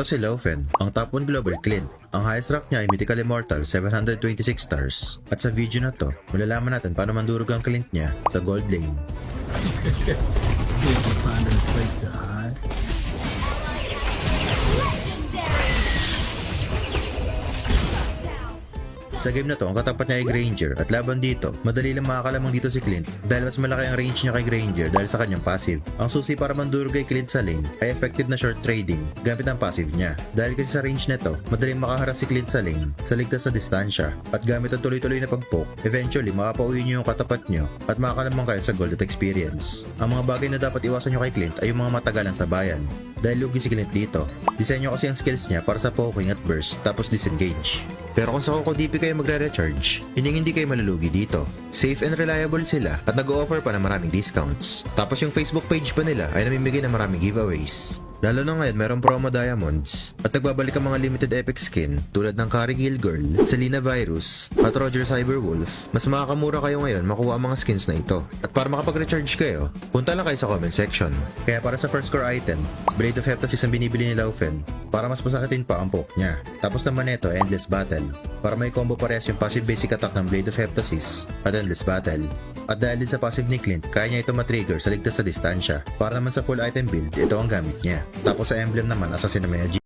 Ito si Laufen, ang top 1 global Clint. Ang highest rank niya ay Mythical Immortal, 726 stars. At sa video na to, malalaman natin paano mandurog ang Clint niya sa gold lane. They can find a place to hide. Sa game na to, ang katapat niya ay Granger at laban dito, madali lang makakalamang dito si Clint dahil mas malaki ang range niya kay Granger dahil sa kanyang passive. Ang susi para mandurog kay Clint sa lane ay effective na short trading gamit ang passive niya. Dahil kasi sa range nito, madaling makaharap si Clint sa lane sa ligtas na distansya at gamit ang tuloy-tuloy na pag-poke, eventually makapauwi niyo yung katapat niyo at makakalamang kayo sa gold at experience. Ang mga bagay na dapat iwasan niyo kay Clint ay yung mga matagalan sa bayan. Dahil lugi si Clint dito, disenyo kasi ang skills niya para sa poking at burst tapos disengage. Pero kung sa Coco DP kayo magre-recharge, hindi kayo malulugi dito. Safe and reliable sila at nag-o-offer pa ng maraming discounts. Tapos yung Facebook page pa nila ay namimigay ng maraming giveaways. Lalo na ngayon mayroong promo diamonds at nagbabalik ang mga limited epic skin tulad ng Kari Gill Girl, Selena Virus at Roger Cyberwolf. Mas makakamura kayo ngayon makuha ang mga skins na ito. At para makapag-recharge kayo, punta lang kayo sa comment section. Kaya para sa first core item, Blade of Heptasis ang binibili ni Laufen para mas masakitin pa ang poke niya. Tapos naman ito, Endless Battle para may combo parehas yung passive basic attack ng Blade of Heptasis at Endless Battle. At dahil din sa passive ni Clint, kaya niya ito matrigger sa ligtas sa distansya. Para naman sa full item build, ito ang gamit niya. Tapos sa emblem naman, Assassin G.